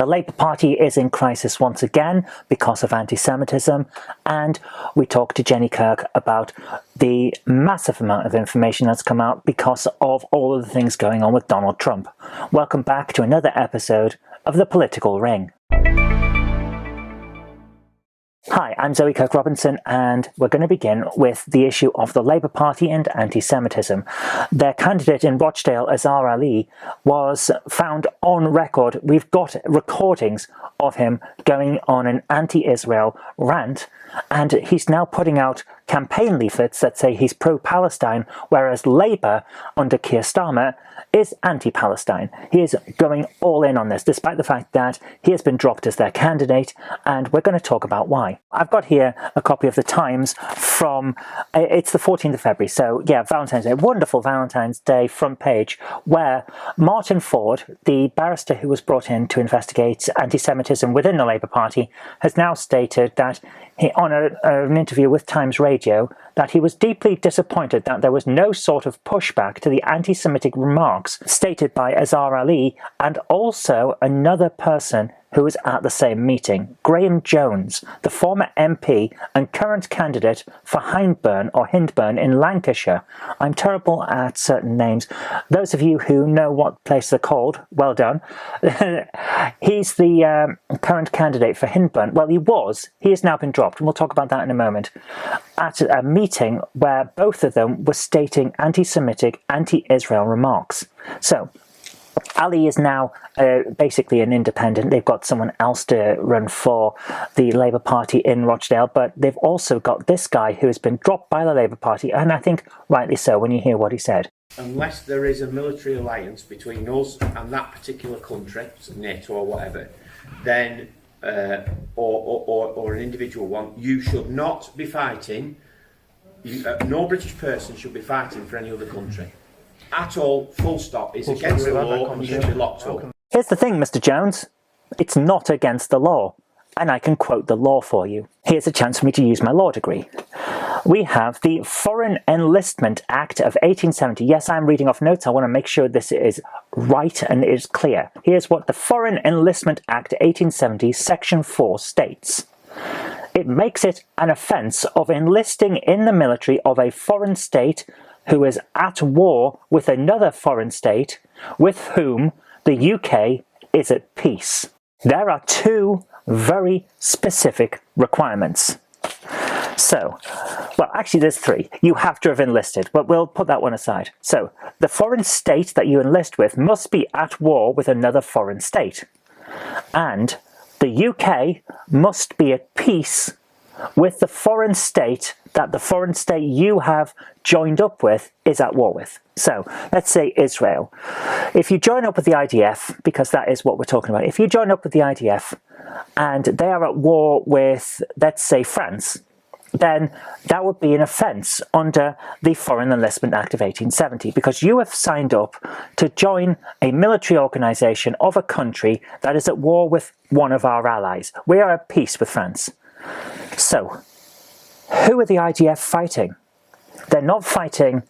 The Labour Party is in crisis once again because of anti-Semitism, and we talked to Jenny Kirk about the massive amount of information that's come out because of all of the things going on with Donald Trump. Welcome back to another episode of The Political Ring. Hi, I'm Kirk-Robinson, and we're going to begin with the issue of the Labour Party and anti-Semitism. Their candidate in Rochdale, Azhar Ali, was found on record. We've got recordings of him going on an anti-Israel rant, and he's now putting out campaign leaflets that say he's pro-Palestine, whereas Labour, under Keir Starmer, is anti-Palestine. He is going all in on this, despite the fact that he has been dropped as their candidate, and we're going to talk about why. I've got here a copy of the Times from, it's the 14th of February, so yeah, Valentine's Day, wonderful Valentine's Day front page, where Martin Ford, the barrister who was brought in to investigate anti-Semitism within the Labour Party, has now stated that on an interview with Times Radio, that he was deeply disappointed that there was no sort of pushback to the anti-Semitic remarks stated by Azhar Ali and also another person who was at the same meeting, Graham Jones, the former MP and current candidate for Hindburn in Lancashire. I'm terrible at certain names. Those of you who know what place they're called, well done. He's the current candidate for Hindburn. Well, he has now been dropped, and we'll talk about that in a moment, at a meeting where both of them were stating anti-Semitic, anti-Israel remarks. So, Ali is now basically an independent. They've got someone else to run for the Labour Party in Rochdale, but they've also got this guy who has been dropped by the Labour Party, and I think rightly so when you hear what he said. Unless there is a military alliance between us and that particular country, NATO or whatever, then or an individual one, you should not be fighting. No British person should be fighting for any other country. At all, full stop. It's against the law and you should be locked up. Here's the thing, Mr. Jones. It's not against the law. And I can quote the law for you. Here's a chance for me to use my law degree. We have the Foreign Enlistment Act of 1870. Yes, I'm reading off notes. I want to make sure this is right and is clear. Here's what the Foreign Enlistment Act 1870, Section 4 states. It makes it an offence of enlisting in the military of a foreign state who is at war with another foreign state with whom the UK is at peace. There are two very specific requirements. So, well, actually there's three. You have to have enlisted, but we'll put that one aside. So, the foreign state that you enlist with must be at war with another foreign state. And the UK must be at peace with the foreign state that the foreign state you have joined up with is at war with. So, let's say Israel. If you join up with the IDF, because that is what we're talking about, if you join up with the IDF and they are at war with, let's say, France, then that would be an offence under the Foreign Enlistment Act of 1870, because you have signed up to join a military organisation of a country that is at war with one of our allies. We are at peace with France. So, who are the IDF fighting? They're not fighting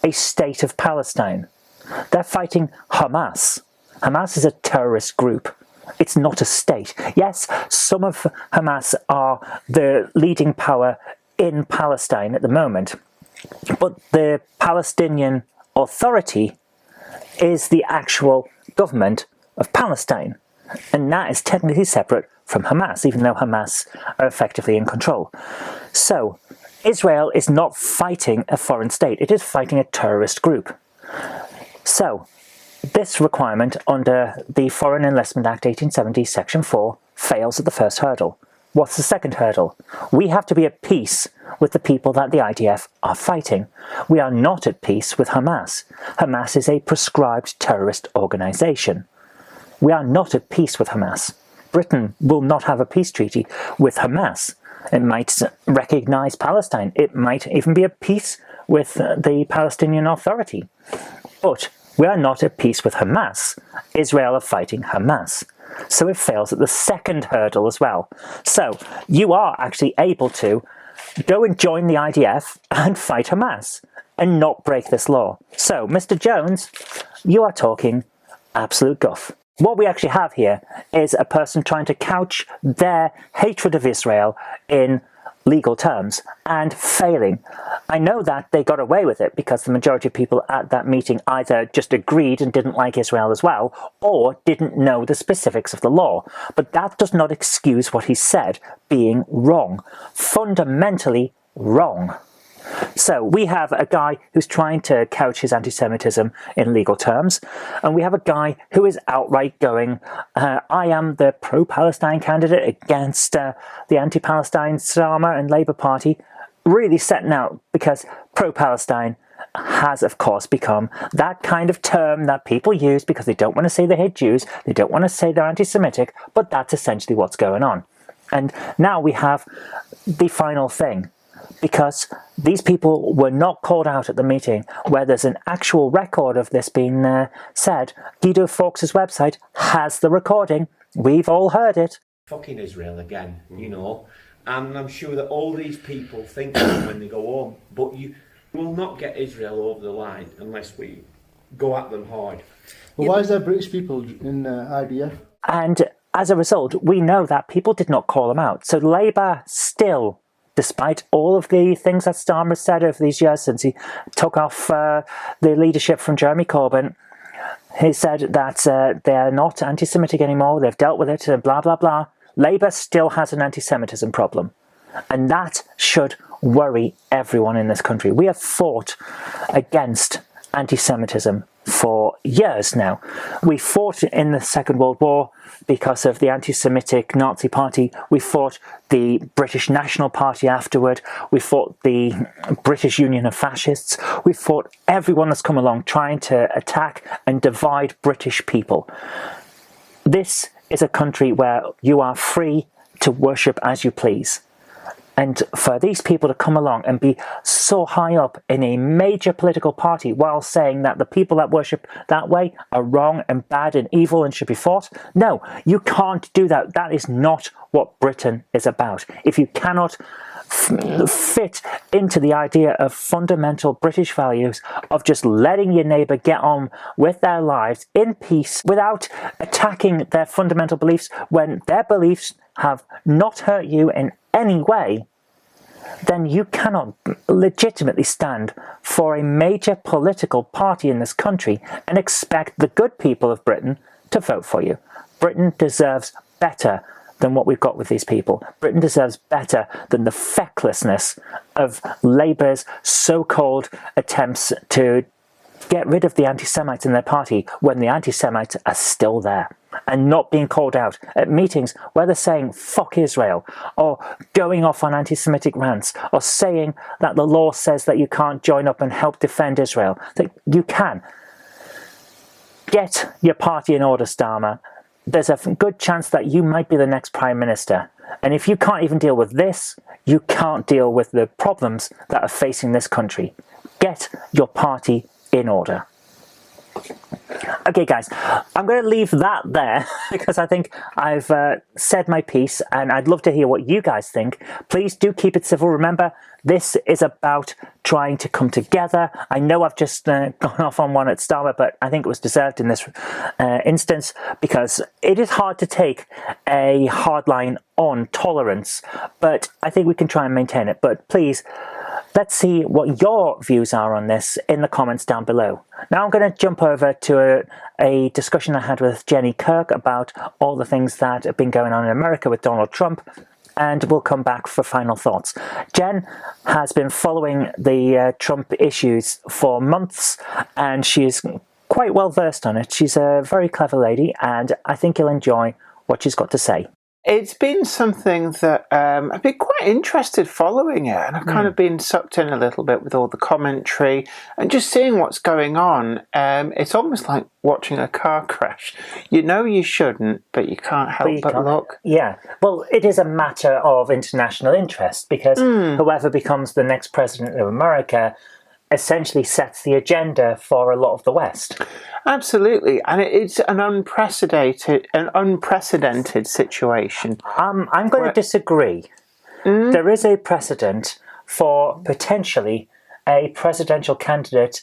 a state of Palestine. They're fighting Hamas. Hamas is a terrorist group. It's not a state. Yes, some of Hamas are the leading power in Palestine at the moment, but the Palestinian Authority is the actual government of Palestine, and that is technically separate from Hamas, even though Hamas are effectively in control. So, Israel is not fighting a foreign state, it is fighting a terrorist group. So, this requirement under the Foreign Enlistment Act 1870, Section 4, fails at the first hurdle. What's the second hurdle? We have to be at peace with the people that the IDF are fighting. We are not at peace with Hamas. Hamas is a proscribed terrorist organisation. We are not at peace with Hamas. Britain will not have a peace treaty with Hamas. It might recognise Palestine. It might even be at peace with the Palestinian Authority. But we are not at peace with Hamas. Israel are fighting Hamas. So it fails at the second hurdle as well. So you are actually able to go and join the IDF and fight Hamas and not break this law. So, Mr. Jones, you are talking absolute guff. what we actually have here is a person trying to couch their hatred of Israel in legal terms and failing. I know that they got away with it because the majority of people at that meeting either just agreed and didn't like Israel as well, or didn't know the specifics of the law. But that does not excuse what he said being wrong. Fundamentally wrong. So we have a guy who's trying to couch his anti-Semitism in legal terms, and we have a guy who is outright going, I am the pro-Palestine candidate against the anti-Palestine Starmer and Labour Party, really setting out because pro-Palestine has, of course, become that kind of term that people use because they don't want to say they hate Jews, they don't want to say they're anti-Semitic, but that's essentially what's going on. And now we have the final thing. Because these people were not called out at the meeting where there's an actual record of this being said. Guido Fawkes' website has the recording. We've all heard it. Fucking Israel again, you know. And I'm sure that all these people think that when they go home. But you will not get Israel over the line unless we go at them hard. Well, why is there British people in IDF? And as a result, we know that people did not call them out. So Labour still, despite all of the things that Starmer said over these years since he took off the leadership from Jeremy Corbyn, he said that they're not anti-Semitic anymore, they've dealt with it, blah, blah, blah. Labour still has an anti-Semitism problem. And that should worry everyone in this country. We have fought against anti-Semitism for years now. We fought in the Second World War because of the anti-Semitic Nazi Party. We fought the British National Party afterward. We fought the British Union of Fascists. We fought everyone that's come along trying to attack and divide British people. This is a country where you are free to worship as you please. And for these people to come along and be so high up in a major political party while saying that the people that worship that way are wrong and bad and evil and should be fought, no, you can't do that. That is not what Britain is about. If you cannot fit into the idea of fundamental British values of just letting your neighbour get on with their lives in peace without attacking their fundamental beliefs when their beliefs have not hurt you in any way, then you cannot legitimately stand for a major political party in this country and expect the good people of Britain to vote for you. Britain deserves better than what we've got with these people. Britain deserves better than the fecklessness of Labour's so-called attempts to get rid of the anti-Semites in their party when the anti-Semites are still there and not being called out at meetings where they're saying fuck Israel or going off on anti-Semitic rants or saying that the law says that you can't join up and help defend Israel. That you can. Get your party in order, Starmer. There's a good chance that you might be the next Prime Minister. And if you can't even deal with this, you can't deal with the problems that are facing this country. Get your party in order. Okay guys, I'm going to leave that there because I think I've said my piece and I'd love to hear what you guys think. Please do keep it civil. Remember, this is about trying to come together. I know I've just gone off on one at Starmer, but I think it was deserved in this instance because it is hard to take a hard line on tolerance, but I think we can try and maintain it. But please, let's see what your views are on this in the comments down below. Now I'm going to jump over to a discussion I had with Jenny Kirk about all the things that have been going on in America with Donald Trump, and we'll come back for final thoughts. Jen has been following the Trump issues for months, and she is quite well versed on it. She's a very clever lady, and I think you'll enjoy what she's got to say. It's been something that I've been quite interested following it, and I've kind of been sucked in a little bit with all the commentary and just seeing what's going on. It's almost like watching a car crash. You know you shouldn't, but you can't help but look. Yeah, well, it is a matter of international interest because whoever becomes the next president of America essentially sets the agenda for a lot of the West. Absolutely, and it's an unprecedented situation. I'm going to disagree. There is a precedent for potentially a presidential candidate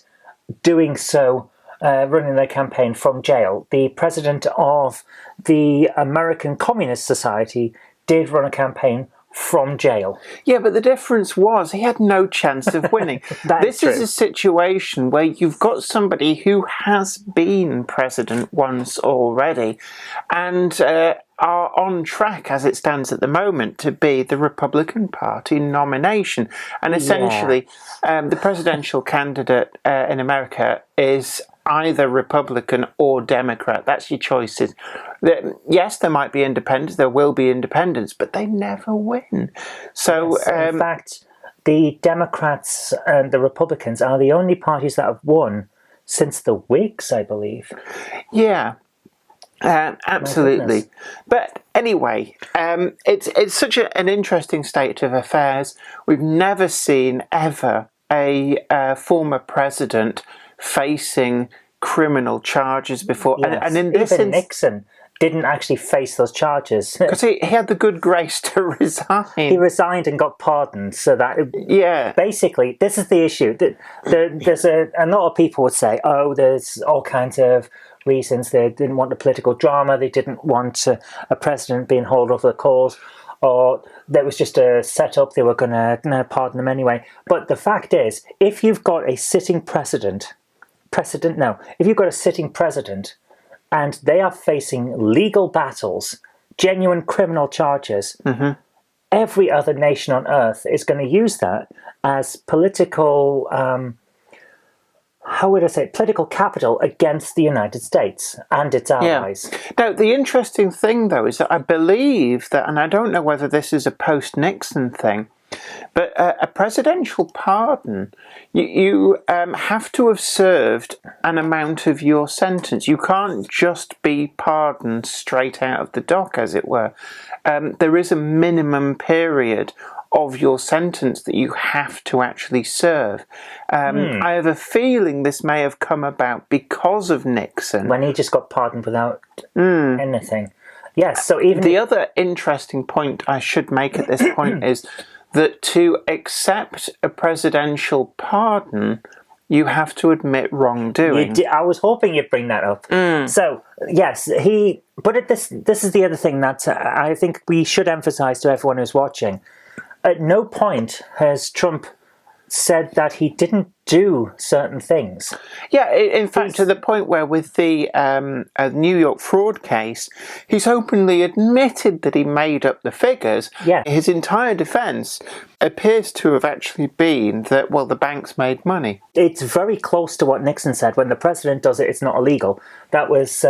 doing so running their campaign from jail. The president of the American Communist Society did run a campaign from jail. Yeah, but the difference was he had no chance of winning. This is a situation where you've got somebody who has been president once already and are on track, as it stands at the moment, to be the Republican Party nomination. And essentially, the presidential candidate in America is either Republican or Democrat. That's your choices. Yes, there might be independents, there will be independents, but they never win. So, yes, in fact, the Democrats and the Republicans are the only parties that have won since the Whigs, I believe. Yeah. Absolutely. But anyway, it's such an interesting state of affairs. We've never seen ever a former president facing criminal charges before. Yes. And in this even Nixon didn't actually face those charges. Because he had the good grace to resign. He resigned and got pardoned, so that basically this is the issue. There's a lot of people would say, oh, there's all kinds of reasons. They didn't want the political drama, they didn't want a president being hauled over the coals, or there was just a setup, they were going to pardon him anyway. But the fact is, if you've got a sitting president and they are facing legal battles, genuine criminal charges, every other nation on earth is going to use that as political, political capital against the United States and its allies. Yeah. Now, the interesting thing, though, is that I believe that, and I don't know whether this is a post-Nixon thing, but a presidential pardon, you have to have served an amount of your sentence. You can't just be pardoned straight out of the dock, as it were. There is a minimum period of your sentence that you have to actually serve. I have a feeling this may have come about because of Nixon. When he just got pardoned without anything. Yes, so even... The other interesting point I should make at this point is that to accept a presidential pardon, you have to admit wrongdoing. I was hoping you'd bring that up. So, yes, but this is the other thing that I think we should emphasize to everyone who's watching. At no point has Trump said that he didn't do certain things. Yeah, in fact, to the point where with the New York fraud case, he's openly admitted that he made up the figures. Yeah. His entire defence appears to have actually been that, well, the banks made money. It's very close to what Nixon said. When the president does it, it's not illegal. That was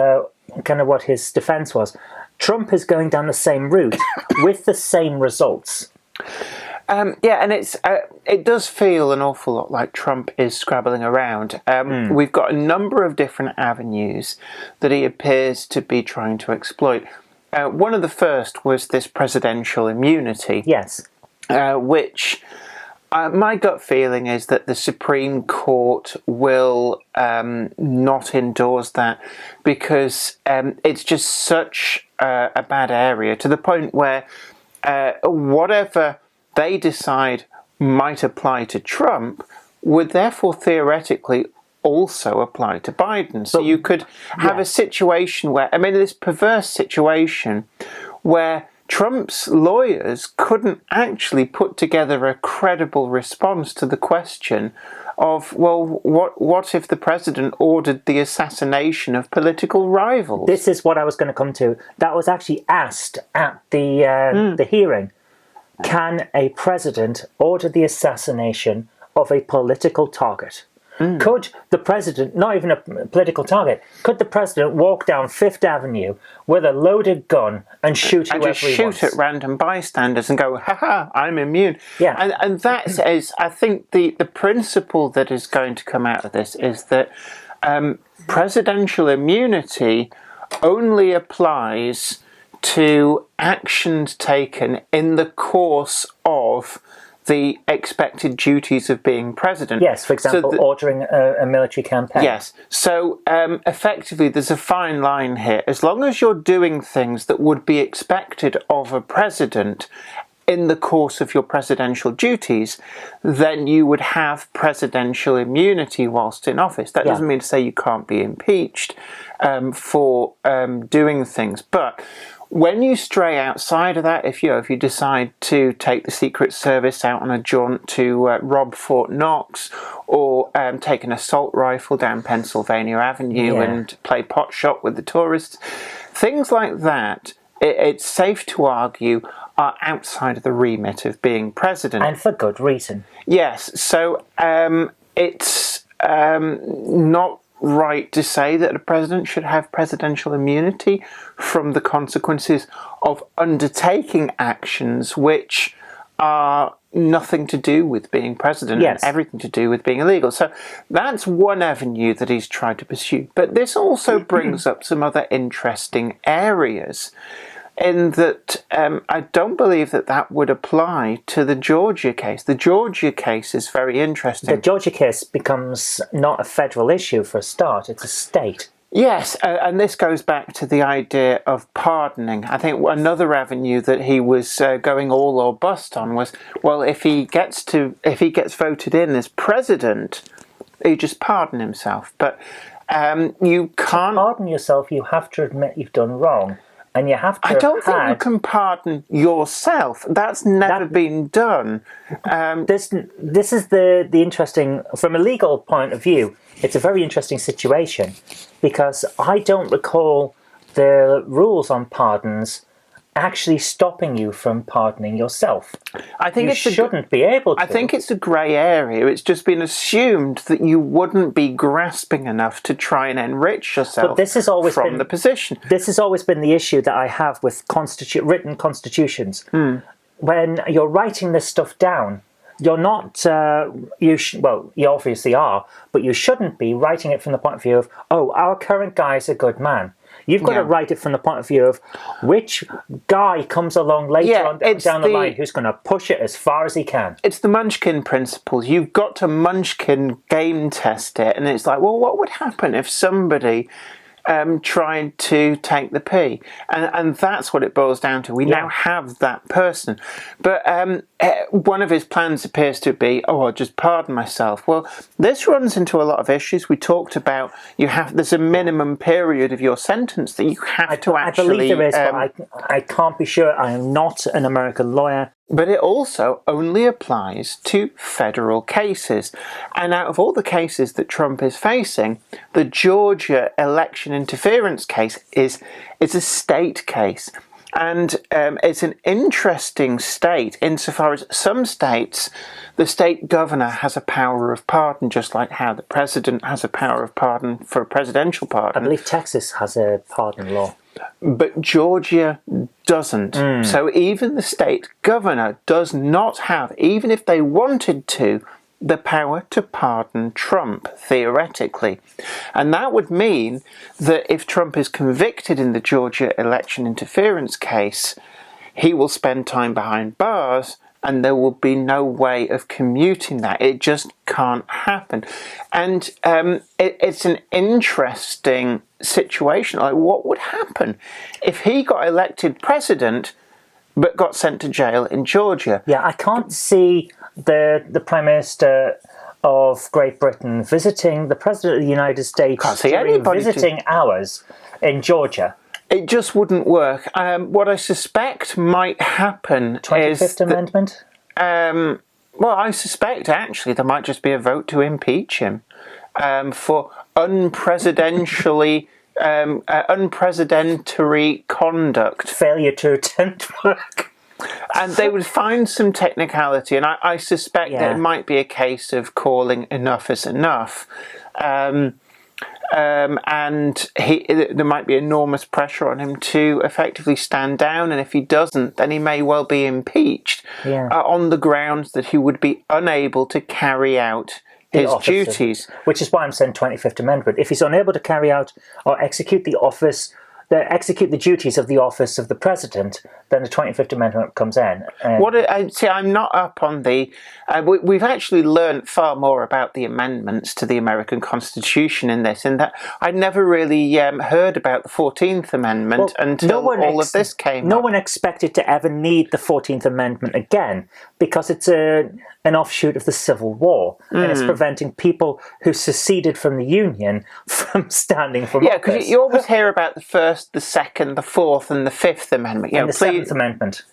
kind of what his defence was. Trump is going down the same route with the same results. And it does feel an awful lot like Trump is scrabbling around. We've got a number of different avenues that he appears to be trying to exploit. One of the first was this presidential immunity. Yes. Which my gut feeling is that the Supreme Court will not endorse that because it's just such a bad area, to the point where whatever they decide might apply to Trump would therefore theoretically also apply to Biden. So you could have a situation where, this perverse situation where Trump's lawyers couldn't actually put together a credible response to the question of, well, what if the president ordered the assassination of political rivals? This is what I was going to come to. That was actually asked at the hearing. Can a president order the assassination of a political target? Could the president, not even a political target, could the president walk down Fifth Avenue with a loaded gun and shoot whoever he wants? And just shoot at random bystanders and go, ha, I'm immune. Yeah. And that is, I think, the principle that is going to come out of this is that presidential immunity only applies to actions taken in the course of the expected duties of being president. Yes, for example, ordering a military campaign. Yes. So, effectively, there's a fine line here. As long as you're doing things that would be expected of a president in the course of your presidential duties, then you would have presidential immunity whilst in office. That doesn't mean to say you can't be impeached for doing things, but when you stray outside of that, if you decide to take the Secret Service out on a jaunt to rob Fort Knox, or take an assault rifle down Pennsylvania Avenue and play pot shop with the tourists, things like that, it's safe to argue, are outside of the remit of being president. And for good reason. Yes, so it's not right to say that a president should have presidential immunity from the consequences of undertaking actions which are nothing to do with being president and everything to do with being illegal. So that's one avenue that he's tried to pursue. But this also brings up some other interesting areas, in that I don't believe that would apply to the Georgia case. The Georgia case is very interesting. The Georgia case becomes not a federal issue for a start, it's a state. Yes, and this goes back to the idea of pardoning. I think another avenue that he was going all or bust on was, well, if he gets voted in as president, he just pardon himself. But you can't... To pardon yourself, you have to admit you've done wrong. And you have to I don't think you can pardon yourself. That's never been done. This is the interesting, from a legal point of view, it's a very interesting situation, because I don't recall the rules on pardons actually stopping you from pardoning yourself. I think you shouldn't be able to. I think it's a grey area. It's just been assumed that you wouldn't be grasping enough to try and enrich yourself from the position. This has always been the issue that I have with written constitutions. When you're writing this stuff down, you're not, well, you obviously are, but you shouldn't be writing it from the point of view of, oh, our current guy is a good man. You've got to write it from the point of view of which guy comes along later on down the line who's going to push it as far as he can. It's the Munchkin principles. You've got to Munchkin game test it. And it's like, well, what would happen if somebody tried to take the pee? And that's what it boils down to. We now have that person. But one of his plans appears to be, I'll just pardon myself. Well, this runs into a lot of issues. We talked about there's a minimum period of your sentence that you have to actually... I believe there is, but I can't be sure. I am not an American lawyer. But it also only applies to federal cases. And out of all the cases that Trump is facing, the Georgia election interference case is a state case. And it's an interesting state insofar as some states, the state governor has a power of pardon, just like how the president has a power of pardon for a presidential pardon. I believe Texas has a pardon law. But Georgia doesn't. So even the state governor does not have, even if they wanted to, the power to pardon Trump, theoretically. And that would mean that if Trump is convicted in the Georgia election interference case, he will spend time behind bars, and there will be no way of commuting that. It just can't happen. And it's an interesting situation. Like, what would happen if he got elected president but got sent to jail in Georgia? Yeah, I can't see the Prime Minister of Great Britain visiting the President of the United States during visiting hours in Georgia. It just wouldn't work. What I suspect might happen 25th Amendment? Well, I suspect actually there might just be a vote to impeach him for unpresidentially unprecedented conduct. Failure to attempt work. And they would find some technicality, and I suspect that it might be a case of calling enough is enough. And there might be enormous pressure on him to effectively stand down, and if he doesn't, then he may well be impeached on the grounds that he would be unable to carry out his duties. Which is why I'm saying 25th Amendment. If he's unable to carry out or execute the office execute the duties of the office of the president, then the 25th Amendment comes in. See, I'm not up on the... we've actually learned far more about the amendments to the American Constitution in this, in that I never really heard about the 14th Amendment until all of this came up. No one expected to ever need the 14th Amendment again, because it's an offshoot of the Civil War, and it's preventing people who seceded from the Union from standing for office. Yeah, because you always hear about the First, the Second, the Fourth, and the Fifth Amendment. And the Seventh Amendment.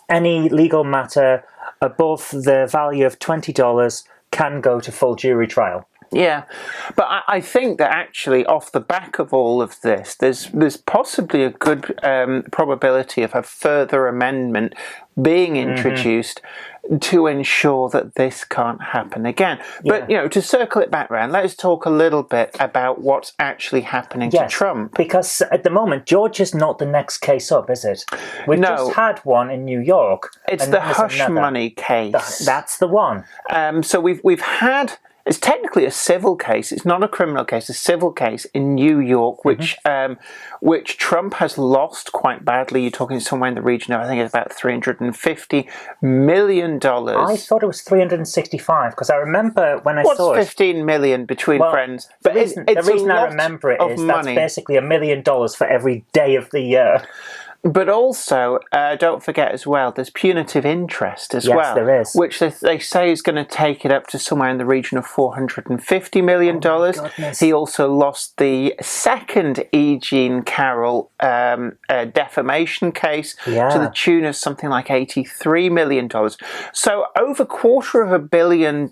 Any legal matter above the value of $20 can go to full jury trial. Yeah, but I think that actually off the back of all of this, there's possibly a good probability of a further amendment being introduced to ensure that this can't happen again. But, to circle it back round, let's talk a little bit about what's actually happening to Trump. Because at the moment, George is not the next case up, is it? We've just had one in New York. It's the hush money case. That's the one. So we've had... It's technically a civil case. It's not a criminal case. A civil case in New York, which Trump has lost quite badly. You're talking somewhere in the region of, I think it's about $350 million. I thought it was 365 because I remember when I saw it. What's 15 million between friends? But the reason I remember it is that's basically $1 million for every day of the year. But also, don't forget as well, there's punitive interest as well. Yes, there is. Which they say is going to take it up to somewhere in the region of $450 million. Oh my goodness. He also lost the second E. Jean Carroll defamation case to the tune of something like $83 million. So over $250 million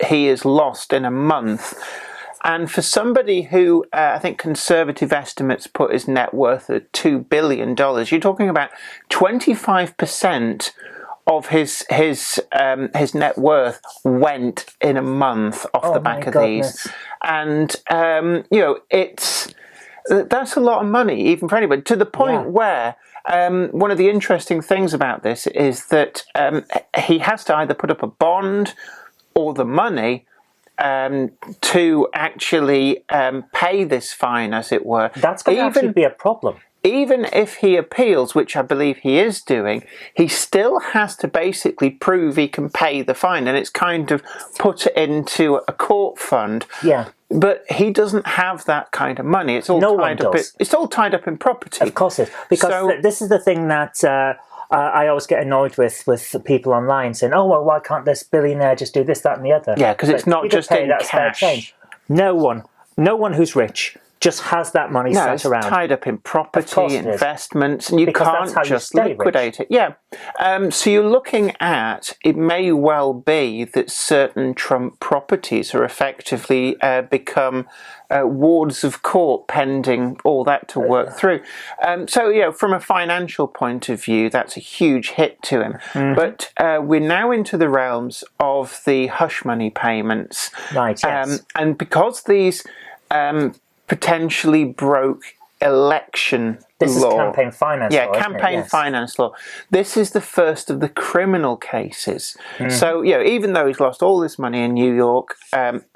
he has lost in a month. And for somebody who, I think conservative estimates put his net worth at $2 billion, you're talking about 25% of his net worth went in a month off the back of these. And, that's a lot of money, even for anybody, to the point where one of the interesting things about this is that he has to either put up a bond or the money to actually pay this fine, as it were. That's going to actually be a problem. Even if he appeals, which I believe he is doing, he still has to basically prove he can pay the fine, and it's kind of put into a court fund. Yeah. But he doesn't have that kind of money. It's all it's all tied up in property. Of course it is. Because this is the thing that I always get annoyed with people online saying, oh, well, why can't this billionaire just do this, that and the other? Yeah, because it's not just in cash. No one who's rich just has that money sat around. It's tied up in property, investments, and you can't just liquidate it. Yeah. So you're looking at, it may well be that certain Trump properties are effectively become wards of court pending all that to work through. So, from a financial point of view, that's a huge hit to him. But we're now into the realms of the hush money payments. Right, yes. And because these potentially broke election This law. is campaign finance law. Yeah, campaign finance law. This is the first of the criminal cases. So, even though he's lost all this money in New York,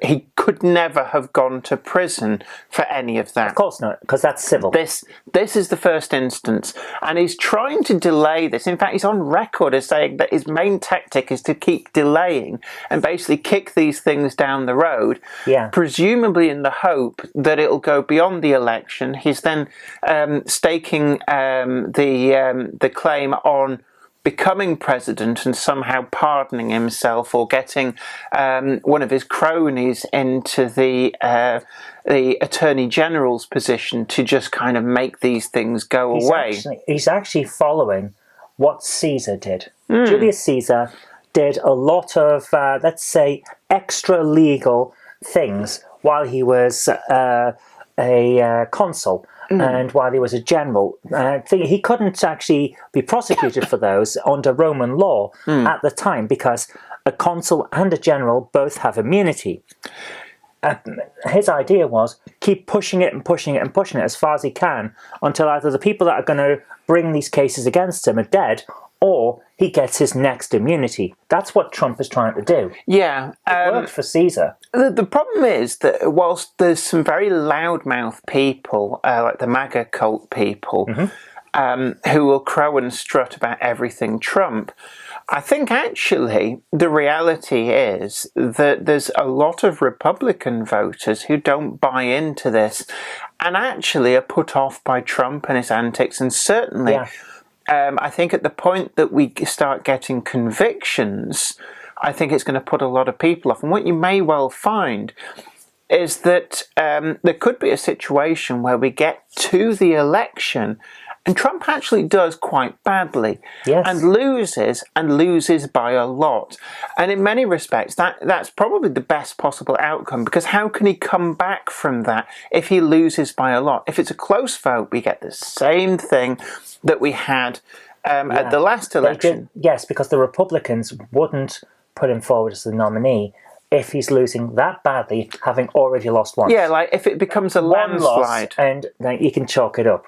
he could never have gone to prison for any of that. Of course not, because that's civil. This is the first instance, and he's trying to delay this. In fact, he's on record as saying that his main tactic is to keep delaying and basically kick these things down the road, presumably in the hope that it'll go beyond the election. He's then staking the claim on becoming president and somehow pardoning himself or getting one of his cronies into the Attorney General's position to just kind of make these things go away. He's actually following what Caesar did. Julius Caesar did a lot of, let's say, extra legal things while he was a consul. And while he was a general, he couldn't actually be prosecuted for those under Roman law at the time because a consul and a general both have immunity. His idea was keep pushing it and pushing it and pushing it as far as he can until either the people that are going to bring these cases against him are dead or he gets his next immunity. That's what Trump is trying to do. Yeah. It worked for Caesar. The problem is that whilst there's some very loudmouth people, like the MAGA cult people, who will crow and strut about everything Trump, I think actually the reality is that there's a lot of Republican voters who don't buy into this and actually are put off by Trump and his antics. And certainly, I think at the point that we start getting convictions, I think it's going to put a lot of people off. And what you may well find is that there could be a situation where we get to the election and Trump actually does quite badly and loses by a lot. And in many respects, that's probably the best possible outcome, because how can he come back from that if he loses by a lot? If it's a close vote, we get the same thing that we had at the last election. Yes, because the Republicans wouldn't put him forward as the nominee if he's losing that badly, having already lost once. Yeah, like if it becomes a landslide. And then you can chalk it up.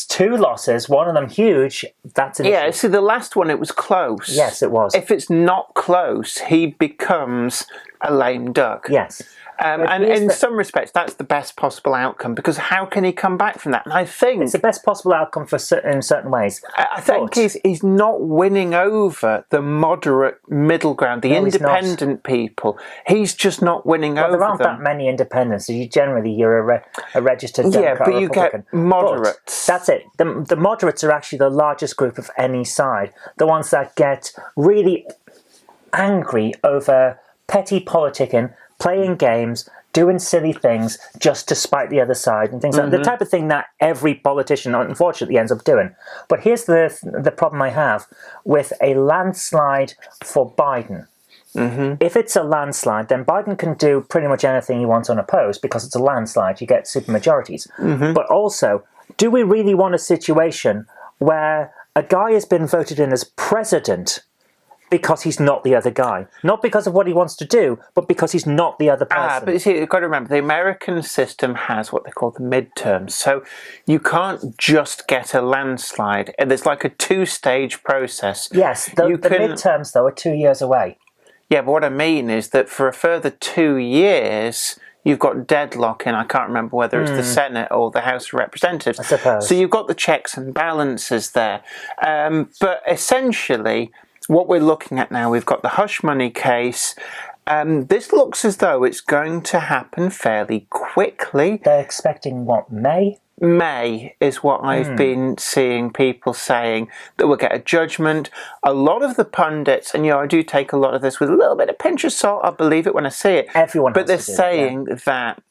2 losses, one of them huge, that's an issue. See, the last one, it was close. Yes, it was. If it's not close, he becomes a lame duck. Yes. And in some respects, that's the best possible outcome, because how can he come back from that? And I think it's the best possible outcome in certain ways. I think he's not winning over the moderate middle ground, the independent people. He's just not winning over them. There aren't that many independents. You're a registered Democrat but or you Republican. get moderates. But that's it. The moderates are actually the largest group of any side. The ones that get really angry over petty politicking, playing games, doing silly things just to spite the other side and things like that. The type of thing that every politician unfortunately ends up doing. But here's the problem I have with a landslide for Biden. If it's a landslide, then Biden can do pretty much anything he wants unopposed, because it's a landslide. You get supermajorities. But also, do we really want a situation where a guy has been voted in as president because he's not the other guy? Not because of what he wants to do, but because he's not the other person. But you see, you've got to remember, the American system has what they call the midterms. So you can't just get a landslide. There's like a 2-stage process. Yes, the midterms, though, are 2 years away. Yeah, but what I mean is that for a further 2 years, you've got deadlock in, I can't remember whether it's the Senate or the House of Representatives. I suppose. So you've got the checks and balances there. But essentially, what we're looking at now, we've got the hush money case. This looks as though it's going to happen fairly quickly. They're expecting, what, May? May is what I've been seeing people saying, that we'll get a judgment. A lot of the pundits, and I do take a lot of this with a little bit of pinch of salt, I'll believe it when I see it. Everyone But they're has to do saying that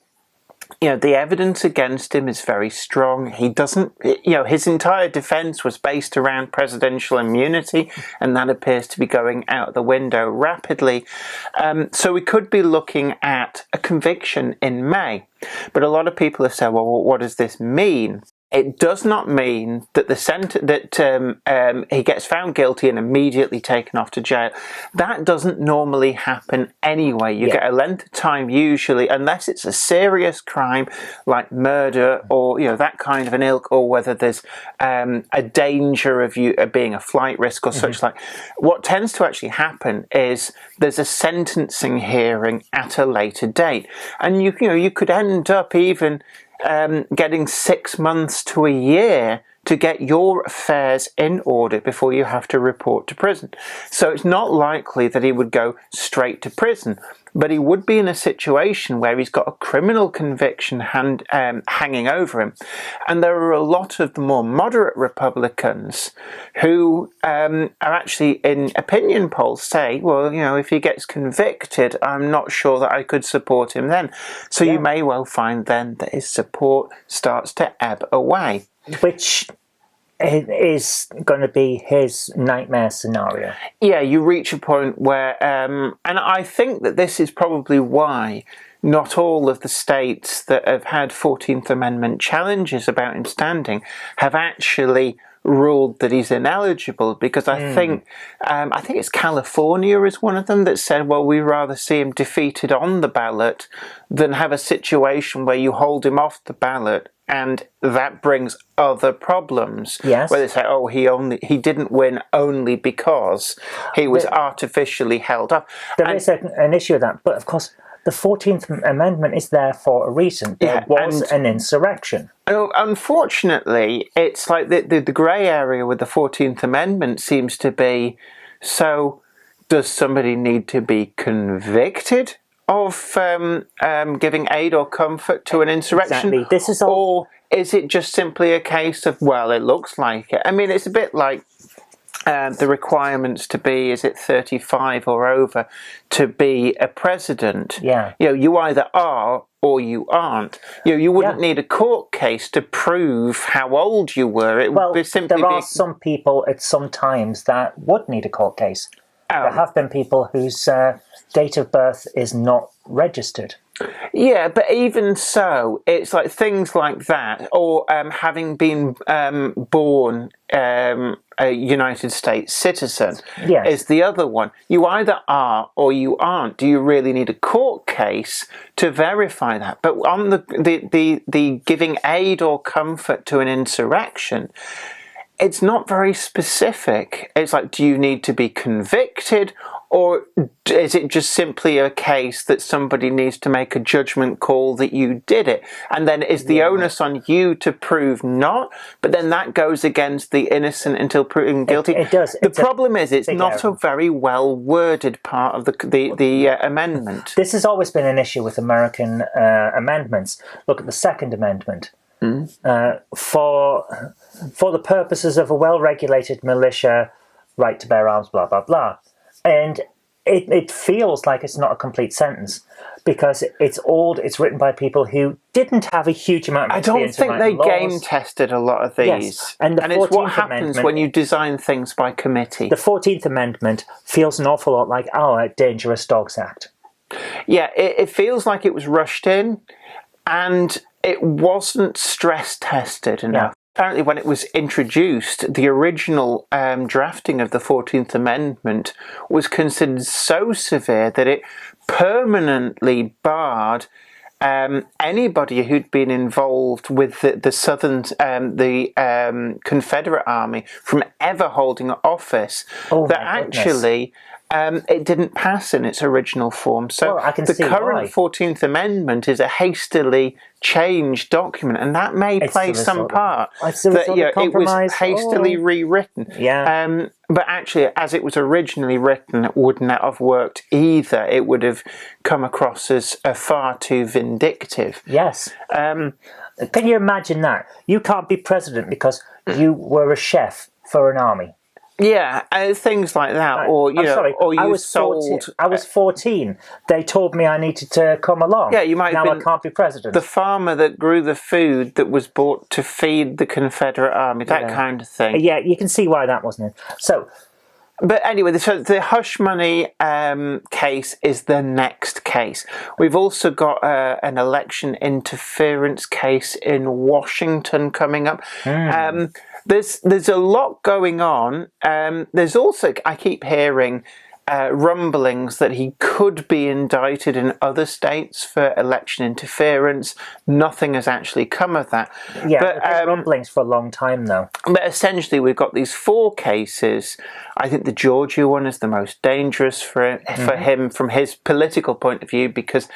the evidence against him is very strong. He doesn't, his entire defense was based around presidential immunity, and that appears to be going out the window rapidly. So we could be looking at a conviction in May. But a lot of people have said, well, what does this mean? It does not mean that he gets found guilty and immediately taken off to jail. That doesn't normally happen anyway. You get a length of time usually, unless it's a serious crime like murder or that kind of an ilk, or whether there's a danger of you being a flight risk or such like. What tends to actually happen is there's a sentencing hearing at a later date, and you could end up even getting 6 months to a year to get your affairs in order before you have to report to prison. So it's not likely that he would go straight to prison, but he would be in a situation where he's got a criminal conviction hanging over him. And there are a lot of the more moderate Republicans who are actually, in opinion polls, say, well, if he gets convicted, I'm not sure that I could support him then. So you may well find then that his support starts to ebb away. Which is going to be his nightmare scenario. Yeah, you reach a point where, and I think that this is probably why not all of the states that have had 14th Amendment challenges about him standing have actually ruled that he's ineligible, because I think it's California is one of them that said, well, we'd rather see him defeated on the ballot than have a situation where you hold him off the ballot and that brings other problems. Yes. Where they say, oh, he didn't win only because he was artificially held up. There is an issue with that, but of course the 14th Amendment is there for a reason. There was an insurrection. Unfortunately, it's like the grey area with the 14th Amendment seems to be, so does somebody need to be convicted of giving aid or comfort to an insurrection? Exactly. This is all... Or is it just simply a case of, well, it looks like it? I mean, it's a bit like the requirements to be, is it 35 or over, to be a president? Yeah. You either are or you aren't. You wouldn't need a court case to prove how old you were. It would simply there are some people at some times that would need a court case. There have been people whose date of birth is not registered. Yeah, but even so, it's like things like that, or having been born a United States citizen is the other one. You either are or you aren't. Do you really need a court case to verify that? But on the giving aid or comfort to an insurrection, it's not very specific. It's like, do you need to be convicted, or is it just simply a case that somebody needs to make a judgment call that you did it? And then is the onus on you to prove not? But then that goes against the innocent until proven guilty. It does. The problem is it's not a very well worded part of the amendment. This has always been an issue with American amendments. Look at the Second Amendment. For the purposes of a well-regulated militia, right to bear arms, blah, blah, blah. And it feels like it's not a complete sentence because it's old, it's written by people who didn't have a huge amount of experience. I don't think they game-tested a lot of these. Yes. And it's what happens when you design things by committee. The 14th Amendment feels an awful lot like our Dangerous Dogs Act. Yeah, it feels like it was rushed in and it wasn't stress-tested enough. Yeah. Apparently, when it was introduced, the original drafting of the 14th Amendment was considered so severe that it permanently barred anybody who'd been involved with the Southern, Confederate Army from ever holding office. Actually, it didn't pass in its original form. So the current 14th Amendment is a hastily changed document, and that may play some part. It was hastily rewritten. Yeah. But actually, as it was originally written, it would not have worked either. It would have come across as far too vindictive. Yes. Can you imagine that? You can't be president because you were a chef for an army. Yeah, things like that, or I was 14. They told me I needed to come along. Yeah, you might. Now I can't be president. The farmer that grew the food that was bought to feed the Confederate Army, that kind of thing. Yeah, you can see why that wasn't it. So, but anyway, the hush money case is the next case. We've also got an election interference case in Washington coming up. There's a lot going on. There's also, I keep hearing rumblings that he could be indicted in other states for election interference. Nothing has actually come of that. Yeah, but rumblings for a long time now. But essentially, we've got these 4 cases. I think the Georgia one is the most dangerous for him from his political point of view, because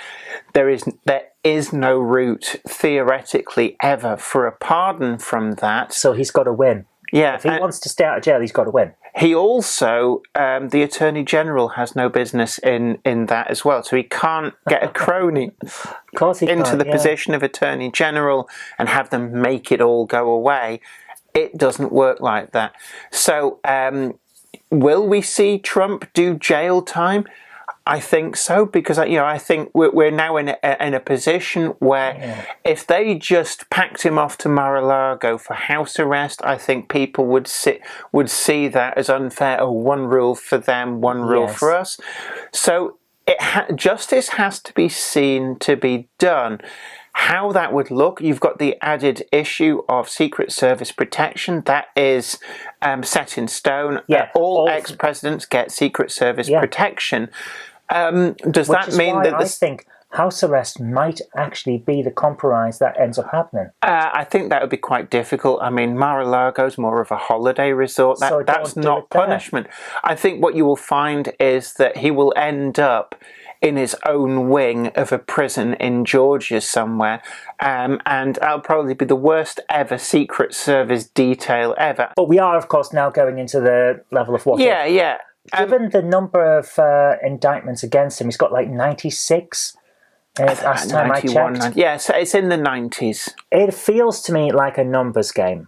there is no route theoretically ever for a pardon from that. So he's got to win. Yeah, if he wants to stay out of jail, he's got to win. He also, the Attorney General has no business in that as well. So he can't get a crony into the position of Attorney General and have them make it all go away. It doesn't work like that. So will we see Trump do jail time? I think so, because I think we're now in a position where if they just packed him off to Mar-a-Lago for house arrest, I think people would see that as unfair. Oh, one rule for them, one rule for us. So justice has to be seen to be done. How that would look, you've got the added issue of Secret Service protection. That is set in stone. Yeah, all ex-presidents get Secret Service protection. Does that mean that I think house arrest might actually be the compromise that ends up happening? I think that would be quite difficult. I mean, Mar-a-Lago's more of a holiday resort. That's not punishment. I think what you will find is that he will end up in his own wing of a prison in Georgia somewhere, and that'll probably be the worst ever Secret Service detail ever. But we are, of course, now going into the level of what Yeah, if. yeah. Given the number of indictments against him, he's got like 96. Last time I checked. Yeah, so it's in the 90s. It feels to me like a numbers game.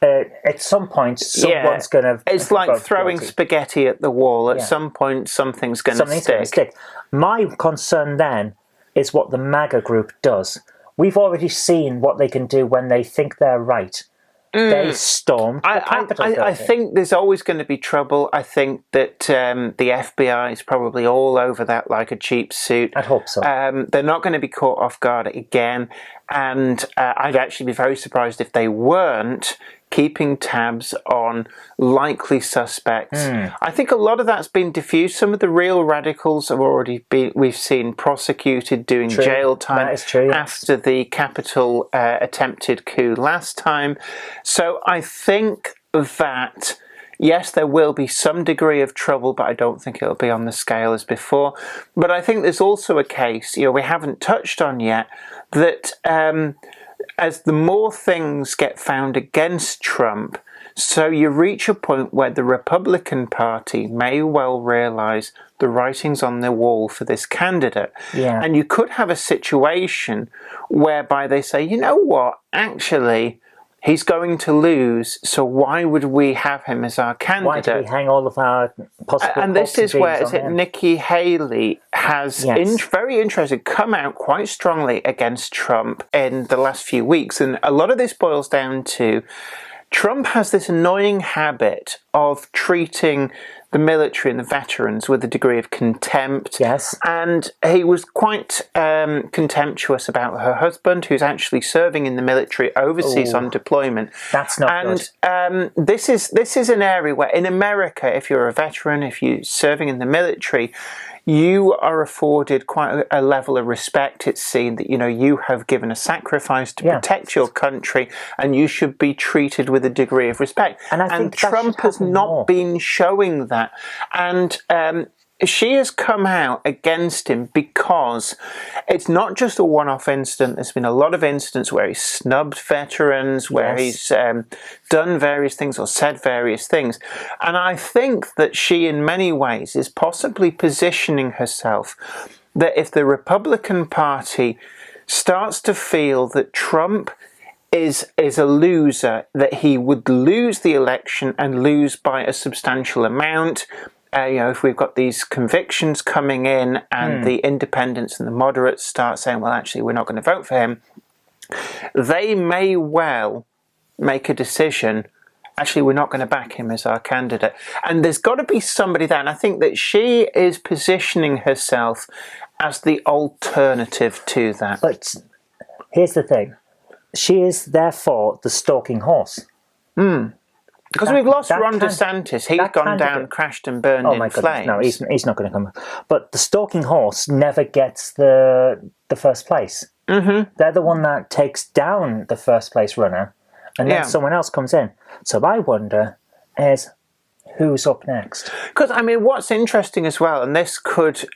At some point, someone's going to... It's like throwing spaghetti at the wall. At some point, something's going to stick. My concern then is what the MAGA group does. We've already seen what they can do when they think they're right. They stormed the Capitol building. I think there's always going to be trouble. I think that the FBI is probably all over that like a cheap suit. I'd hope so. They're not going to be caught off guard again. And I'd actually be very surprised if they weren't keeping tabs on likely suspects. I think a lot of that's been diffused. Some of the real radicals have already we've seen prosecuted doing jail time after the Capitol attempted coup last time. So I think that, yes, there will be some degree of trouble, but I don't think it'll be on the scale as before. But I think there's also a case, we haven't touched on yet, that as the more things get found against Trump, so you reach a point where the Republican Party may well realise the writing's on the wall for this candidate. And you could have a situation whereby they say, you know what, actually, he's going to lose, so why would we have him as our candidate? Why do we hang all of our possible... And this is where Nikki Haley has, very interesting, come out quite strongly against Trump in the last few weeks. And a lot of this boils down to Trump has this annoying habit of treating the military and the veterans with a degree of contempt. And he was quite contemptuous about her husband, who's actually serving in the military overseas on deployment. That's not good. And this is an area where, in America, if you're a veteran, if you're serving in the military, you are afforded quite a level of respect. It's seen that, you have given a sacrifice to protect your country, and you should be treated with a degree of respect. And I think Trump has not been showing that. And she has come out against him because it's not just a one-off incident. There's been a lot of incidents where he's snubbed veterans, where he's done various things or said various things. And I think that she, in many ways, is possibly positioning herself that if the Republican Party starts to feel that Trump is a loser, that he would lose the election and lose by a substantial amount. If we've got these convictions coming in and the independents and the moderates start saying, well, actually, we're not going to vote for him, they may well make a decision, actually, we're not going to back him as our candidate. And there's got to be somebody there. And I think that she is positioning herself as the alternative to that. But here's the thing. She is, therefore, the stalking horse. Because we've lost Ron DeSantis. He's gone down, crashed and burned in flames. No, he's not going to come. But the stalking horse never gets the first place. They're the one that takes down the first place runner, and then someone else comes in. So I wonder is who's up next? Because, what's interesting as well, and this could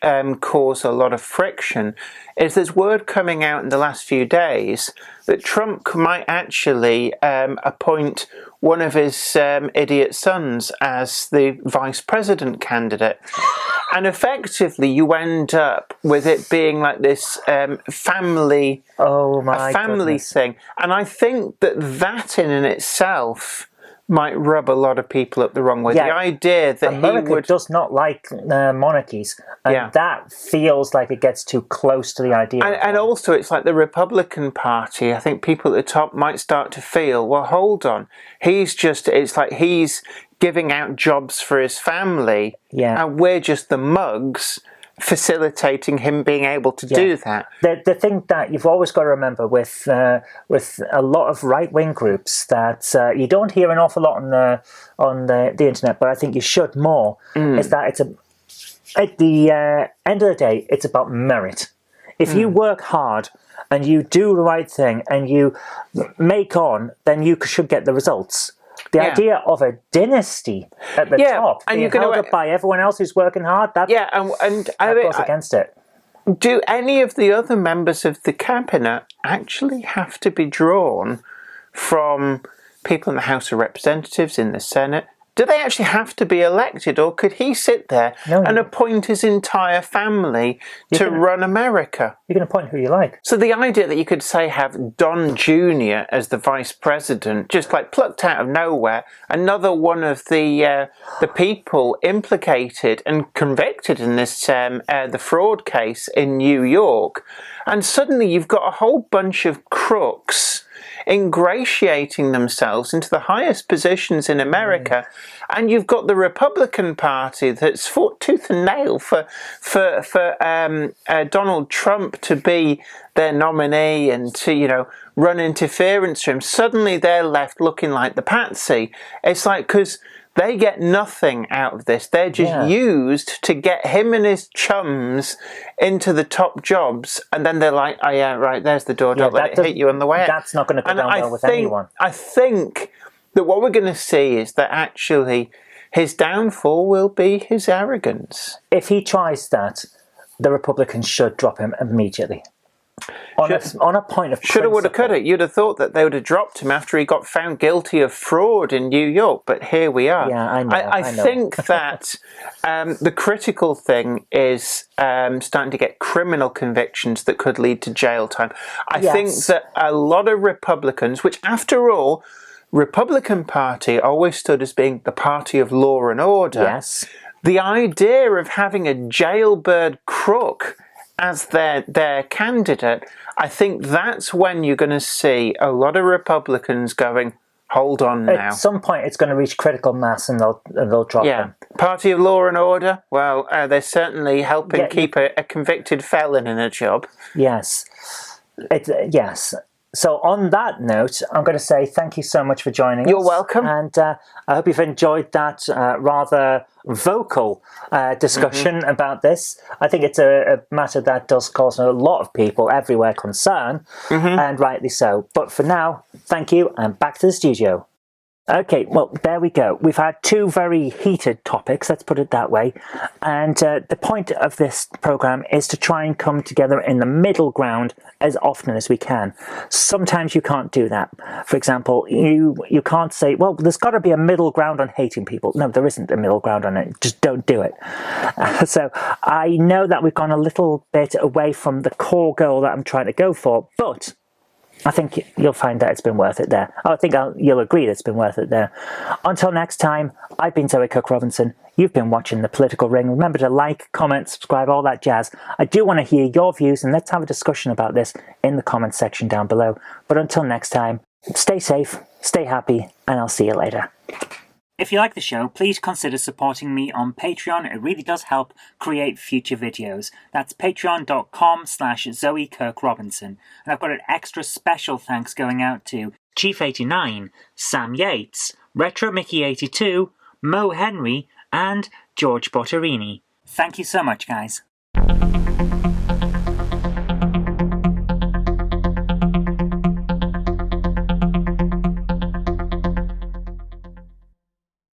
cause a lot of friction, is there's word coming out in the last few days that Trump might actually appoint one of his idiot sons as the vice president candidate. And effectively, you end up with it being like this family thing. And I think that in itself might rub a lot of people up the wrong way. The idea that America does not like monarchies, and that feels like it gets too close to the idea. And also, it's like the Republican Party. I think people at the top might start to feel, well, hold on, it's like he's giving out jobs for his family, and we're just the mugs facilitating him being able to do that. The thing that you've always got to remember with a lot of right-wing groups that you don't hear an awful lot on the internet, but I think you should more, is that at the end of the day, it's about merit. If you work hard and you do the right thing and you make on, then you should get the results. The idea of a dynasty at the top, and you're held up by everyone else who's working hard, that goes against it. do any of the other members of the cabinet actually have to be drawn from people in the House of Representatives, in the Senate? Do they actually have to be elected, or could he sit there and appoint his entire family to run America? You can appoint who you like. So the idea that you could, say, have Don Jr. as the vice president, just like plucked out of nowhere, another one of the people implicated and convicted in this the fraud case in New York, and suddenly you've got a whole bunch of crooks ingratiating themselves into the highest positions in America, and you've got the Republican Party that's fought tooth and nail for Donald Trump to be their nominee and to, run interference for him. Suddenly they're left looking like the patsy. It's like, because they get nothing out of this. They're just used to get him and his chums into the top jobs, and then they're like, oh yeah, right, there's the door, don't let it hit you on the way out. That's not going to go down well with anyone. I think that what we're going to see is that actually his downfall will be his arrogance. If he tries that, the Republicans should drop him immediately. On a point of shoulda, woulda, coulda. You'd have thought that they would have dropped him after he got found guilty of fraud in New York, but here we are. Yeah, I know. I think that the critical thing is starting to get criminal convictions that could lead to jail time. I think that a lot of Republicans, which after all, Republican Party always stood as being the party of law and order. Yes. The idea of having a jailbird crook as their candidate, I think that's when you're going to see a lot of Republicans going, hold on now. At some point it's going to reach critical mass and they'll drop them. Party of law and order, well, they're certainly helping keep a convicted felon in a job. Yes. Yes. So on that note, I'm going to say thank you so much for joining us. You're welcome. And I hope you've enjoyed that rather vocal discussion about this. I think it's a matter that does cause a lot of people everywhere concern, and rightly so. But for now, thank you, and back to the studio. Okay, well, there we go. We've had two very heated topics, let's put it that way. And the point of this programme is to try and come together in the middle ground as often as we can. Sometimes you can't do that. For example, you can't say, well, there's got to be a middle ground on hating people. No, there isn't a middle ground on it. Just don't do it. So I know that we've gone a little bit away from the core goal that I'm trying to go for, but I think you'll find that it's been worth it there. I think you'll agree that it's been worth it there. Until next time, I've been Zoe Kirk-Robinson. You've been watching The Political Ring. Remember to like, comment, subscribe, all that jazz. I do want to hear your views, and let's have a discussion about this in the comments section down below. But until next time, stay safe, stay happy, and I'll see you later. If you like the show, please consider supporting me on Patreon. It really does help create future videos. That's patreon.com/Zoe Kirk-Robinson. And I've got an extra special thanks going out to Chief89, Sam Yates, Retro Mickey82, Mo Henry, and George Botterini. Thank you so much, guys.